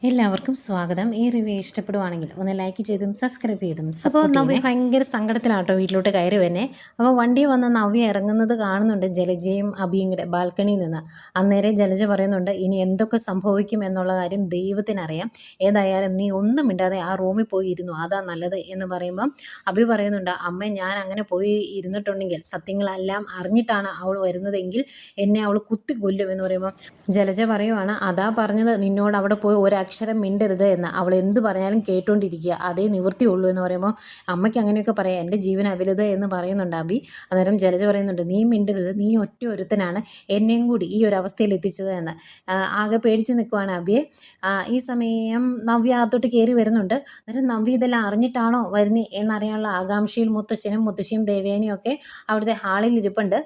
എല്ലാവർക്കും സ്വാഗതം. ഈ റിവ്യൂ ഇഷ്ടപ്പെടുവാണെങ്കിൽ ഒന്ന് ലൈക്ക് ചെയ്തും സബ്സ്ക്രൈബ് ചെയ്തും. അപ്പോൾ നവ്യ ഭയങ്കര സങ്കടത്തിലാട്ടോ വീട്ടിലോട്ട് കയറി വന്നെ. അപ്പോൾ വണ്ടി വന്ന് നവ്യ ഇറങ്ങുന്നത് കാണുന്നുണ്ട് ജലജയും അഭിയും കൂടെ ബാൽക്കണിയിൽ നിന്ന്. അന്നേരം ജലജ പറയുന്നുണ്ട്, ഇനി എന്തൊക്കെ സംഭവിക്കും എന്നുള്ള കാര്യം ദൈവത്തിനറിയാം, ഏതായാലും നീ ഒന്നും മിണ്ടാതെ ആ റൂമിൽ പോയി ഇരുന്നു, അതാ നല്ലത് എന്ന് പറയുമ്പം അഭി പറയുന്നുണ്ട്, അമ്മ ഞാൻ അങ്ങനെ പോയി ഇരുന്നിട്ടുണ്ടെങ്കിൽ സത്യങ്ങളെല്ലാം അറിഞ്ഞിട്ടാണ് അവൾ വരുന്നതെങ്കിൽ എന്നെ അവൾ കുത്തി കൊല്ലും എന്ന് പറയുമ്പോൾ ജലജ പറയുവാണ്, അതാ പറഞ്ഞത് നിന്നോട് അവിടെ പോയി ഒരക്ഷരം മിണ്ടരുത് എന്ന്. അവൾ എന്ത് പറഞ്ഞാലും കേട്ടുകൊണ്ടിരിക്കുക, അതേ നിവൃത്തിയുള്ളൂ എന്ന് പറയുമ്പോൾ അമ്മയ്ക്ക് അങ്ങനെയൊക്കെ പറയാം, എൻ്റെ ജീവൻ വലുത് എന്ന് പറയുന്നുണ്ട് അഭി. അന്നേരം ജലജ പറയുന്നുണ്ട്, നീ മിണ്ടരുത്, നീ ഒറ്റ ഒരുത്തനാണ് എന്നെയും കൂടി ഈ ഒരു അവസ്ഥയിൽ എത്തിച്ചത് എന്ന്. ആകെ പേടിച്ച് നിൽക്കുവാണ് അഭിയെ. ഈ സമയം നവ്യ അകത്തോട്ട് കയറി വരുന്നുണ്ട്. അന്നേരം നവ്യ ഇതെല്ലാം അറിഞ്ഞിട്ടാണോ വരുന്നത് എന്നറിയാനുള്ള ആകാംക്ഷയിൽ മുത്തശ്ശനും മുത്തശ്ശിയും ദേവേനയും ഒക്കെ അവിടുത്തെ ഹാളിൽ ഇരിപ്പുണ്ട്.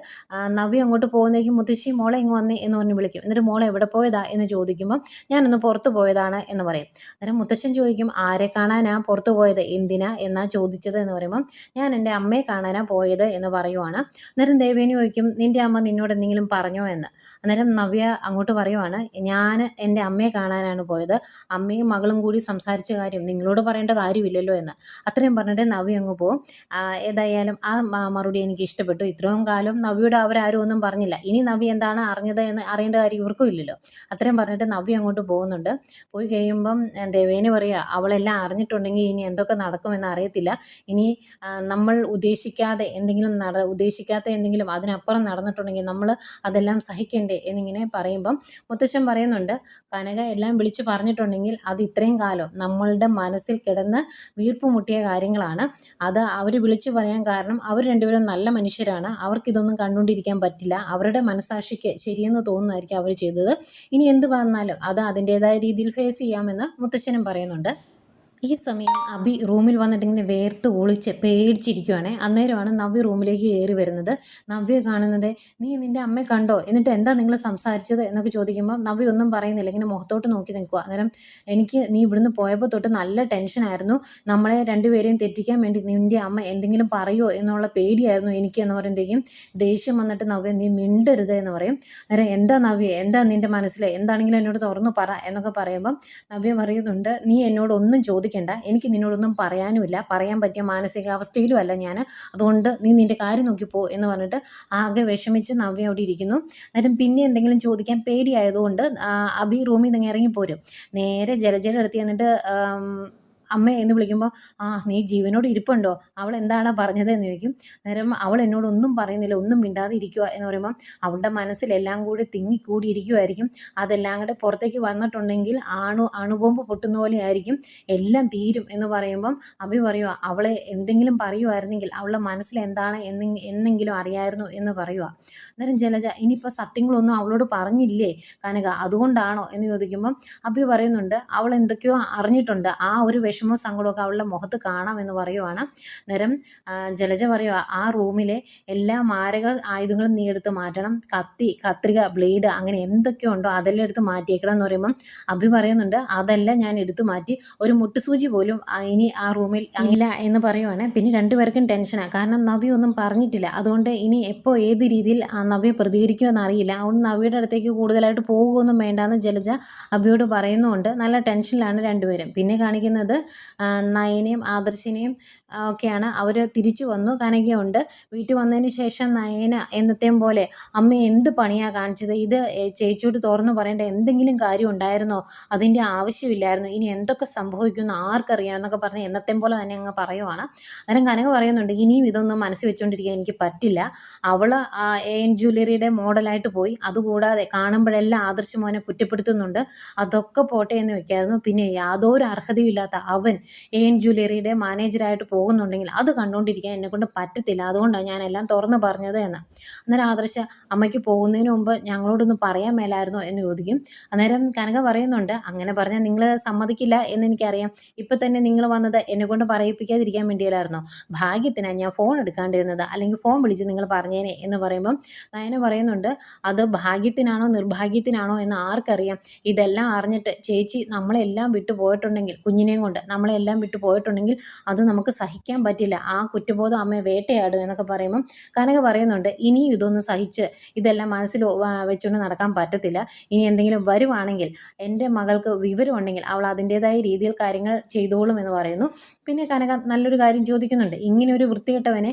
നവ്യ അങ്ങോട്ട് പോകുന്നേക്കും മുത്തശ്ശി മോളെ ഇങ്ങ് വന്നേ എന്ന് പറഞ്ഞ് വിളിക്കും. എന്നിട്ട് മോളെ എവിടെ പോയതാ എന്ന് ചോദിക്കുമ്പോൾ ഞാനൊന്ന് പുറത്ത് പോയതാണ് എന്ന് പറയും. അന്നേരം മുത്തശ്ശൻ ചോദിക്കും, ആരെ കാണാനാ പുറത്ത് പോയത്, എന്തിനാ എന്നാ ചോദിച്ചത് എന്ന് പറയുമ്പം ഞാൻ എൻ്റെ അമ്മയെ കാണാനാ പോയത് എന്ന് പറയുവാണ്. അന്നേരം ദേവേനി ചോദിക്കും, നിൻ്റെ അമ്മ നിന്നോട് എന്തെങ്കിലും പറഞ്ഞോ എന്ന്. അന്നേരം നവ്യ അങ്ങോട്ട് പറയുവാണ്, ഞാൻ എൻ്റെ അമ്മയെ കാണാനാണ് പോയത്, അമ്മയും മകളും കൂടി സംസാരിച്ച കാര്യം നിങ്ങളോട് പറയേണ്ട കാര്യമില്ലല്ലോ എന്ന്. അത്രയും പറഞ്ഞിട്ട് നവ്യ അങ്ങ് പോകും. ഏതായാലും ആ മറുപടി എനിക്ക് ഇഷ്ടപ്പെട്ടു. ഇത്രയും കാലം നവ്യയോട് അവരാരും ഒന്നും പറഞ്ഞില്ല, ഇനി നവ്യ എന്താണ് അറിഞ്ഞത് എന്ന് അറിയേണ്ട കാര്യം ഇവർക്കും ഇല്ലല്ലോ. അത്രയും പറഞ്ഞിട്ട് നവ്യ അങ്ങോട്ട് പോകുന്നുണ്ട്. പോയി കഴിയുമ്പം ദേവേനി പറയുക, അവളെല്ലാം അറിഞ്ഞിട്ടുണ്ടെങ്കിൽ ഇനി എന്തൊക്കെ നടക്കുമെന്ന് അറിയത്തില്ല, ഇനി നമ്മൾ ഉദ്ദേശിക്കാത്ത എന്തെങ്കിലും അതിനപ്പുറം നടന്നിട്ടുണ്ടെങ്കിൽ നമ്മൾ അതെല്ലാം സഹിക്കണ്ടേ എന്നിങ്ങനെ പറയുമ്പം മുത്തശ്ശൻ പറയുന്നുണ്ട്, കനക എല്ലാം വിളിച്ചു പറഞ്ഞിട്ടുണ്ടെങ്കിൽ അത് ഇത്രയും കാലം നമ്മളുടെ മനസ്സിൽ കിടന്ന് വീർപ്പ് മുട്ടിയ കാര്യങ്ങളാണ്. അത് അവർ വിളിച്ചു പറയാൻ കാരണം അവർ രണ്ടുപേരും നല്ല മനുഷ്യരാണ്, അവർക്കിതൊന്നും കണ്ടുകൊണ്ടിരിക്കാൻ പറ്റില്ല, അവരുടെ മനസാക്ഷിക്ക് ശരിയെന്ന് തോന്നുന്നതായിരിക്കും അവർ ചെയ്തത്, ഇനി എന്ത് വന്നാലും അത് അതിൻ്റേതായ രീതിയിൽ ഫേസ് ചെയ്യാമെന്ന് മുത്തശ്ശനും പറയുന്നുണ്ട്. ഈ സമയം അഭി റൂമിൽ വന്നിട്ട് ഇങ്ങനെ വേർത്ത് ഒളിച്ച് പേടിച്ചിരിക്കുവാണേ. അന്നേരമാണ് നവ്യ റൂമിലേക്ക് കയറി വരുന്നത്. നവ്യ കാണുന്നത്, നീ നിൻ്റെ അമ്മയെ കണ്ടോ, എന്നിട്ട് എന്താ നിങ്ങൾ സംസാരിച്ചത് എന്നൊക്കെ ചോദിക്കുമ്പോൾ നവ്യ ഒന്നും പറയുന്നില്ല, ഇങ്ങനെ മുഖത്തോട്ട് നോക്കി നിൽക്കുക. അന്നേരം എനിക്ക് നീ ഇവിടുന്ന് പോയപ്പോൾ തൊട്ട് നല്ല ടെൻഷനായിരുന്നു, നമ്മളെ രണ്ടുപേരെയും തെറ്റിക്കാൻ വേണ്ടി നിൻ്റെ അമ്മ എന്തെങ്കിലും പറയുമോ എന്നുള്ള പേടിയായിരുന്നു എനിക്ക് എന്ന് പറയുമ്പോഴത്തേക്കും ദേഷ്യം വന്നിട്ട് നവ്യ, നീ മിണ്ടരുത് എന്ന് പറയും. അന്നേരം എന്താ നവ്യ, എന്താ നിൻ്റെ മനസ്സിൽ, എന്താണെങ്കിലും എന്നോട് തുറന്നു പറ എന്നൊക്കെ പറയുമ്പം നവ്യ പറയുന്നുണ്ട്, നീ എന്നോട് ഒന്നും ചോദിക്കണ്ട, എനിക്ക് നിന്നോടൊന്നും പറയാനുമില്ല, പറയാൻ പറ്റിയ മാനസികാവസ്ഥയിലും അല്ല ഞാൻ, അതുകൊണ്ട് നീ നിൻ്റെ കാര്യം നോക്കിപ്പോ എന്ന് പറഞ്ഞിട്ട് ആകെ വിഷമിച്ച് നവ്യ അവിടെ ഇരിക്കുന്നു. അന്നേരം പിന്നെ എന്തെങ്കിലും ചോദിക്കാൻ പേടിയായതുകൊണ്ട് അഭി റൂമിൽ നിന്ന് ഇറങ്ങിപ്പോരും. നേരെ ജലജയുടെ അടുത്ത് ചെന്നിട്ട് അമ്മ എന്ന് വിളിക്കുമ്പോൾ, നീ ജീവനോട് ഇരിപ്പുണ്ടോ, അവൾ എന്താണ് പറഞ്ഞത് എന്ന് ചോദിക്കും. അന്നേരം അവൾ എന്നോടൊന്നും പറയുന്നില്ല, ഒന്നും മിണ്ടാതെ ഇരിക്കുക എന്ന് പറയുമ്പോൾ അവളുടെ മനസ്സിലെല്ലാം കൂടി തിങ്ങിക്കൂടിയിരിക്കുമായിരിക്കും, അതെല്ലാം കൂടെ പുറത്തേക്ക് വന്നിട്ടുണ്ടെങ്കിൽ അണുബോംബ് പൊട്ടുന്ന പോലെ ആയിരിക്കും, എല്ലാം തീരും എന്ന് പറയുമ്പം അഭി പറയുക, അവളെ എന്തെങ്കിലും പറയുമായിരുന്നെങ്കിൽ അവളുടെ മനസ്സിൽ എന്താണ് എന്നെങ്കിലും അറിയായിരുന്നു എന്ന് പറയുക. അന്നേരം ജലജ, ഇനിയിപ്പോൾ സത്യങ്ങളൊന്നും അവളോട് പറഞ്ഞില്ലേ കനക, അതുകൊണ്ടാണോ എന്ന് ചോദിക്കുമ്പം അഭി പറയുന്നുണ്ട്, അവൾ എന്തൊക്കെയോ അറിഞ്ഞിട്ടുണ്ട്, ആ ഒരു വിഷമവും സങ്കടമൊക്കെ അവളുടെ മുഖത്ത് കാണാമെന്ന് പറയുവാണ്. അന്നേരം ജലജ പറയുക, ആ റൂമിലെ എല്ലാ മാരക ആയുധങ്ങളും നീ എടുത്ത് മാറ്റണം, കത്തി, കത്രിക, ബ്ലേഡ്, അങ്ങനെ എന്തൊക്കെയുണ്ടോ അതെല്ലാം എടുത്ത് മാറ്റിയേക്കണം എന്ന് പറയുമ്പം അഭി പറയുന്നുണ്ട്, അതെല്ലാം ഞാൻ എടുത്തു മാറ്റി, ഒരു മുട്ടുസൂചി പോലും ഇനി ആ റൂമിൽ ഇല്ല എന്ന് പറയുവാണ്. പിന്നെ രണ്ടുപേർക്കും ടെൻഷനാണ്, കാരണം നവ്യ ഒന്നും പറഞ്ഞിട്ടില്ല, അതുകൊണ്ട് ഇനി എപ്പോൾ ഏത് രീതിയിൽ നവ്യ പ്രതികരിക്കുമെന്ന് അറിയില്ല, അതുകൊണ്ട് നവ്യയുടെ അടുത്തേക്ക് കൂടുതലായിട്ട് പോകുകയൊന്നും വേണ്ടാന്ന് ജലജ അഭിയോട് പറയുന്നുമുണ്ട്. നല്ല ടെൻഷനിലാണ് രണ്ടുപേരും. പിന്നെ കാണിക്കുന്നത് നയനയും ആദർശിനെയും ഒക്കെയാണ്. അവർ തിരിച്ചു വന്നു, കനകയുണ്ട്. വീട്ടിൽ വന്നതിന് ശേഷം നയന എന്നത്തെയും പോലെ, അമ്മ എന്ത് പണിയാണ് കാണിച്ചത്, ഇത് ചേച്ചിയോട് തുറന്നു പറയേണ്ട എന്തെങ്കിലും കാര്യം ഉണ്ടായിരുന്നോ, അതിൻ്റെ ആവശ്യമില്ലായിരുന്നു, ഇനി എന്തൊക്കെ സംഭവിക്കുമെന്ന് ആർക്കറിയാം എന്നൊക്കെ പറഞ്ഞ് എന്നത്തെയും പോലെ തന്നെ അങ്ങ് പറയുവാണ്. അന്നേരം കനക പറയുന്നുണ്ട്, ഇനിയും ഇതൊന്നും മനസ്സിൽ വെച്ചുകൊണ്ടിരിക്കാൻ എനിക്ക് പറ്റില്ല, അവൾ AN ജ്വല്ലറിയുടെ മോഡലായിട്ട് പോയി, അതുകൂടാതെ കാണുമ്പോഴെല്ലാം ആദർശ മോനെ കുറ്റപ്പെടുത്തുന്നുണ്ട്, അതൊക്കെ പോട്ടെ എന്ന് വെക്കായിരുന്നു, പിന്നെ യാതൊരു അർഹതയില്ലാത്ത അവൻ AN ജ്വല്ലറിയുടെ മാനേജറായിട്ട് പോകുന്നുണ്ടെങ്കിൽ അത് കണ്ടുകൊണ്ടിരിക്കാൻ എന്നെക്കൊണ്ട് പറ്റത്തില്ല, അതുകൊണ്ടാണ് ഞാനെല്ലാം തുറന്നു പറഞ്ഞത് എന്ന്. അന്നേരം ആദർശ, അമ്മയ്ക്ക് പോകുന്നതിന് മുമ്പ് ഞങ്ങളോടൊന്ന് പറയാൻ മേലായിരുന്നോ എന്ന് ചോദിക്കും. അന്നേരം കനക പറയുന്നുണ്ട്, അങ്ങനെ പറഞ്ഞാൽ നിങ്ങൾ സമ്മതിക്കില്ല എന്നെനിക്കറിയാം, ഇപ്പം തന്നെ നിങ്ങൾ വന്നത് എന്നെക്കൊണ്ട് പറയിപ്പിക്കാതിരിക്കാൻ വേണ്ടിയില്ലായിരുന്നോ, ഭാഗ്യത്തിനാണ് ഞാൻ ഫോൺ എടുക്കാണ്ടിരുന്നത്, അല്ലെങ്കിൽ ഫോൺ വിളിച്ച് നിങ്ങൾ പറഞ്ഞേനെ എന്ന് പറയുമ്പം നയന പറയുന്നുണ്ട്, അത് ഭാഗ്യത്തിനാണോ നിർഭാഗ്യത്തിനാണോ എന്ന് ആർക്കറിയാം, ഇതെല്ലാം അറിഞ്ഞിട്ട് ചേച്ചി നമ്മളെല്ലാം വിട്ടു പോയിട്ടുണ്ടെങ്കിൽ കുഞ്ഞിനെയും കൊണ്ട് നമ്മളെല്ലാം വിട്ടു പോയിട്ടുണ്ടെങ്കിൽ അത് നമുക്ക് സഹിക്കാൻ പറ്റില്ല, ആ കുറ്റബോധം അമ്മയെ വേട്ടയാടും എന്നൊക്കെ പറയുമ്പം കനക പറയുന്നുണ്ട്, ഇനിയും ഇതൊന്ന് സഹിച്ച് ഇതെല്ലാം മനസ്സിൽ വെച്ചുകൊണ്ട് നടക്കാൻ പറ്റത്തില്ല. ഇനി എന്തെങ്കിലും വരുവാണെങ്കിൽ എൻ്റെ മകൾക്ക് വിവരമുണ്ടെങ്കിൽ അവൾ അതിൻ്റെതായ രീതിയിൽ കാര്യങ്ങൾ ചെയ്തോളും എന്ന് പറയുന്നു. പിന്നെ കനക നല്ലൊരു കാര്യം ചോദിക്കുന്നുണ്ട്, ഇങ്ങനെ ഒരു വൃത്തികെട്ടവനെ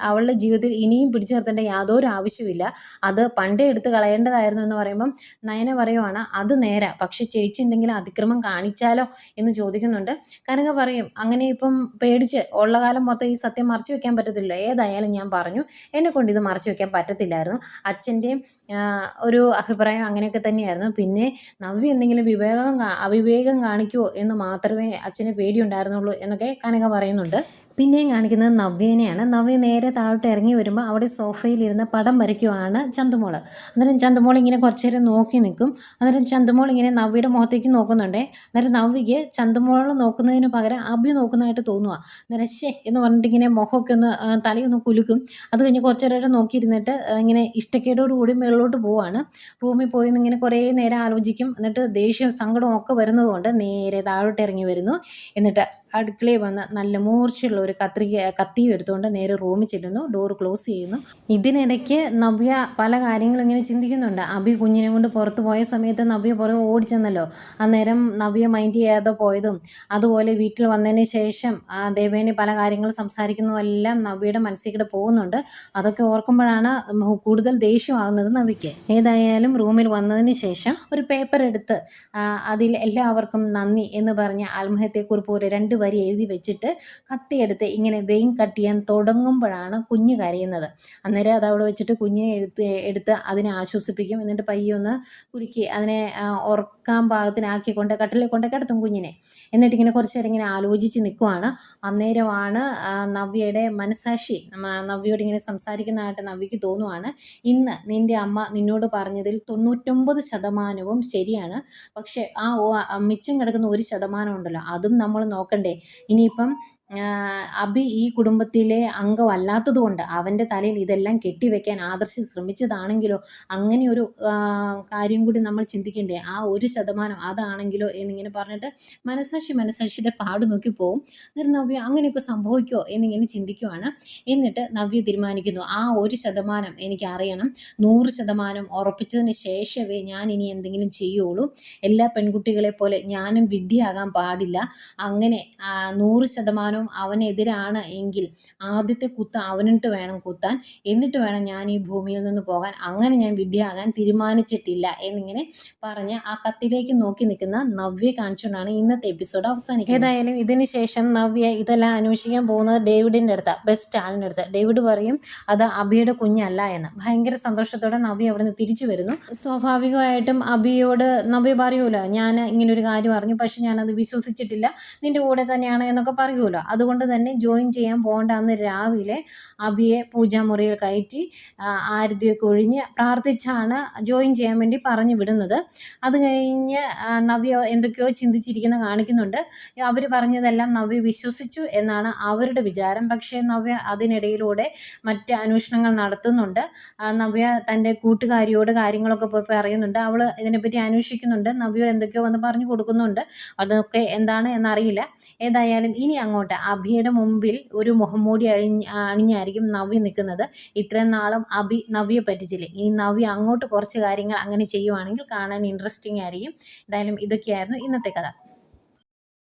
അവളുടെ ജീവിതത്തിൽ ഇനിയും പിടിച്ചു നിർത്തേണ്ട യാതൊരു ആവശ്യമില്ല, അത് പണ്ടേ എടുത്ത് കളയേണ്ടതായിരുന്നു എന്ന് പറയുമ്പം നയന പറയുവാണ്, അത് നേരാ, പക്ഷെ ചേച്ചി എന്തെങ്കിലും അതിക്രമം കാണിച്ചാലോ എന്ന് ചോദിക്കുന്നുണ്ട്. കനക പറയും, അങ്ങനെ ഇപ്പം പേടിച്ച് ഉള്ള കാലം മൊത്തം ഈ സത്യം മറച്ചു വെക്കാൻ പറ്റത്തില്ല, ഏതായാലും ഞാൻ പറഞ്ഞു എന്നെക്കൊണ്ട് ഇത് മറച്ചു വെക്കാൻ പറ്റത്തില്ലായിരുന്നു, അച്ഛൻ്റെയും ഒരു അഭിപ്രായം അങ്ങനെയൊക്കെ തന്നെയായിരുന്നു, പിന്നെ നവ്യ എന്തെങ്കിലും അവിവേകം കാണിക്കുമോ എന്ന് മാത്രമേ അച്ഛന് പേടിയുണ്ടായിരുന്നുള്ളൂ എന്നൊക്കെ കനക പറയുന്നുണ്ട്. പിന്നെയും കാണിക്കുന്നത് നവ്യേനെയാണ്. നവ്യ നേരെ താഴോട്ട് ഇറങ്ങി വരുമ്പോൾ അവിടെ സോഫയിലിരുന്ന് പടം വരയ്ക്കുവാണ് ചന്തുമോൾ. അന്നേരം ചന്തുമോൾ ഇങ്ങനെ കുറച്ച് നേരം നോക്കി നിൽക്കും. അന്നേരം ചന്തുമോൾ ഇങ്ങനെ നവ്യയുടെ മുഖത്തേക്ക് നോക്കുന്നുണ്ടേ. അന്നേരം നവ്യയ്ക്ക് ചന്തുമോൾ നോക്കുന്നതിന് പകരം അഭി നോക്കുന്നതായിട്ട് തോന്നുക. അന്നേരം ശേ എന്ന് പറഞ്ഞിട്ട് ഇങ്ങനെ മുഖമൊക്കെ ഒന്ന് തലയൊന്ന് കുലുക്കും. അത് കഴിഞ്ഞ് കുറച്ച് നേരം നോക്കിയിരുന്നിട്ട് ഇങ്ങനെ ഇഷ്ടക്കേടോടുകൂടി മുകളിലോട്ട് പോവാണ്. റൂമിൽ പോയി ഇങ്ങനെ കുറേ നേരം ആലോചിക്കും. എന്നിട്ട് ദേഷ്യവും സങ്കടവും ഒക്കെ വരുന്നത് കൊണ്ട് നേരെ താഴോട്ട് ഇറങ്ങി വരുന്നു. എന്നിട്ട് അടുക്കളയിൽ വന്ന് നല്ല മൂർച്ചയുള്ള ഒരു കത്തിയും എടുത്തുകൊണ്ട് നേരെ റൂമിൽ ചെല്ലുന്നു, ഡോർ ക്ലോസ് ചെയ്യുന്നു. ഇതിനിടയ്ക്ക് നവ്യ പല കാര്യങ്ങളും ഇങ്ങനെ ചിന്തിക്കുന്നുണ്ട്. അഭി കുഞ്ഞിനെ കൊണ്ട് പുറത്ത് പോയ സമയത്ത് നവ്യ പുറകെ ഓടിച്ചെന്നല്ലോ, അന്നേരം നവ്യ മൈൻഡ് ചെയ്യാതെ പോയതും, അതുപോലെ വീട്ടിൽ വന്നതിന് ശേഷം ദേവേനെ പല കാര്യങ്ങൾ സംസാരിക്കുന്നതെല്ലാം നവ്യയുടെ മനസ്സിൽ കൂടെ പോകുന്നുണ്ട്. അതൊക്കെ ഓർക്കുമ്പോഴാണ് കൂടുതൽ ദേഷ്യമാകുന്നത് നവ്യയ്ക്ക്. ഏതായാലും റൂമിൽ വന്നതിന് ശേഷം ഒരു പേപ്പർ എടുത്ത് അതിൽ എല്ലാവർക്കും നന്ദി എന്ന് പറഞ്ഞ് ആത്മഹത്യക്കുറിപ്പ് ഒരു 2 വരി എഴുതി വെച്ചിട്ട് കത്തിയെടുത്ത് ഇങ്ങനെ വെയിൻ കട്ട് ചെയ്യാൻ തുടങ്ങുമ്പോഴാണ് കുഞ്ഞ് കരയുന്നത്. അന്നേരം അത് അവിടെ വെച്ചിട്ട് കുഞ്ഞിനെ എടുത്ത് അതിനെ ആശ്വസിപ്പിക്കും. എന്നിട്ട് പയ്യെ ഒന്ന് കുലുക്കി അതിനെ ഉറക്കാൻ പാകത്തിനാക്കി കട്ടിലിൽ കൊണ്ട് കിടത്തും കുഞ്ഞിനെ. എന്നിട്ട് ഇങ്ങനെ കുറച്ച് നേരം ഇങ്ങനെ ആലോചിച്ച് നിൽക്കുവാണ്. അന്നേരമാണ് നവ്യയുടെ മനസാക്ഷി നവ്യയോട് ഇങ്ങനെ സംസാരിക്കുന്നതായിട്ട് നവ്യയ്ക്ക് തോന്നുവാണ്. ഇന്ന് നിൻ്റെ അമ്മ നിന്നോട് പറഞ്ഞതിൽ 99% ശരിയാണ്, പക്ഷെ മിച്ചം കിടക്കുന്ന 1% ഉണ്ടല്ലോ, അതും നമ്മൾ നോക്കണ്ടേ. ഇനിയിപ്പം അഭി ഈ കുടുംബത്തിലെ അംഗമല്ലാത്തത് കൊണ്ട് അവൻ്റെ തലയിൽ ഇതെല്ലാം കെട്ടിവെക്കാൻ ആദർശ് ശ്രമിച്ചതാണെങ്കിലോ, അങ്ങനെ ഒരു കാര്യം കൂടി നമ്മൾ ചിന്തിക്കണ്ടേ, ആ 1% അതാണെങ്കിലോ എന്നിങ്ങനെ പറഞ്ഞിട്ട് മനസാക്ഷിയുടെ പാട് നോക്കി പോവും. എന്നിട്ട് നവ്യ അങ്ങനെയൊക്കെ സംഭവിക്കുമോ എന്നിങ്ങനെ ചിന്തിക്കുവാണ്. എന്നിട്ട് നവ്യ തീരുമാനിക്കുന്നു, ആ 1% എനിക്ക് അറിയണം, 100% ഉറപ്പിച്ചതിന് ശേഷമേ ഞാൻ ഇനി എന്തെങ്കിലും ചെയ്യുള്ളൂ. എല്ലാ പെൺകുട്ടികളെ പോലെ ഞാനും വിഡ്ഢിയാകാൻ പാടില്ല. അങ്ങനെ 100% അവനെതിരാണ് എങ്കിൽ ആദ്യത്തെ കുത്ത് അവനിട്ട് വേണം കുത്താൻ, എന്നിട്ട് വേണം ഞാൻ ഈ ഭൂമിയിൽ നിന്ന് പോകാൻ. അങ്ങനെ ഞാൻ വിഡ്ഢിയാകാൻ തീരുമാനിച്ചിട്ടില്ല എന്നിങ്ങനെ പറഞ്ഞ് ആ കത്തിലേക്ക് നോക്കി നിൽക്കുന്ന നവ്യയെ കാണിച്ചുകൊണ്ടാണ് ഇന്നത്തെ എപ്പിസോഡ് അവസാനിക്കുന്നത്. ഏതായാലും ഇതിന് ശേഷം നവ്യ ഇതെല്ലാം അന്വേഷിക്കാൻ പോകുന്നത് ഡേവിഡിൻ്റെ അടുത്താണ്, ബെസ്റ്റ് ആളിൻ്റെ അടുത്ത്. ഡേവിഡ് പറയും അത് അഭിയുടെ കുഞ്ഞല്ല എന്ന്. ഭയങ്കര സന്തോഷത്തോടെ നവ്യ അവിടെ നിന്ന് തിരിച്ചു വരുന്നു. സ്വാഭാവികമായിട്ടും അഭിയോട് നവ്യ പറയുമല്ലോ, ഞാൻ ഇങ്ങനൊരു കാര്യം അറിഞ്ഞു, പക്ഷെ ഞാനത് വിശ്വസിച്ചിട്ടില്ല, നിൻ്റെ കൂടെ തന്നെയാണ് എന്നൊക്കെ പറയുമല്ലോ. അതുകൊണ്ട് തന്നെ ജോയിൻ ചെയ്യാൻ പോകേണ്ട അന്ന് രാവിലെ അഭിയെ പൂജാമുറിയിൽ കയറ്റി ആരതിയൊക്കെ ഒഴിഞ്ഞ് പ്രാർത്ഥിച്ചാണ് ജോയിൻ ചെയ്യാൻ വേണ്ടി പറഞ്ഞു വിടുന്നത്. അത് കഴിഞ്ഞ് നവ്യ എന്തൊക്കെയോ ചിന്തിച്ചിരിക്കുന്ന കാണിക്കുന്നുണ്ട്. അവർ പറഞ്ഞതെല്ലാം നവ്യ വിശ്വസിച്ചു എന്നാണ് അവരുടെ വിചാരം. പക്ഷേ നവ്യ അതിനിടയിലൂടെ മറ്റ് അന്വേഷണങ്ങൾ നടത്തുന്നുണ്ട്. നവ്യ തൻ്റെ കൂട്ടുകാരിയോട് കാര്യങ്ങളൊക്കെ പോയി പറയുന്നുണ്ട്. അവൾ ഇതിനെപ്പറ്റി അന്വേഷിക്കുന്നുണ്ട്. നവ്യയോട് എന്തൊക്കെയോ വന്ന് പറഞ്ഞു കൊടുക്കുന്നുണ്ട്. അതൊക്കെ എന്താണ് എന്നറിയില്ല. ഏതായാലും ഇനി അങ്ങോട്ട് അഭിയുടെ മുമ്പിൽ ഒരു മുഖംമൂടി അണിഞ്ഞായിരിക്കും നവ്യ നിൽക്കുന്നത്. ഇത്രയും നാളും അഭി നവ്യയെ പറ്റിച്ചില്ലേ, ഇനി നവ്യ അങ്ങോട്ട് കുറച്ച് കാര്യങ്ങൾ അങ്ങനെ ചെയ്യുവാണെങ്കിൽ കാണാൻ ഇൻട്രസ്റ്റിംഗ് ആയിരിക്കും. എന്തായാലും ഇതൊക്കെയായിരുന്നു ഇന്നത്തെ കഥ.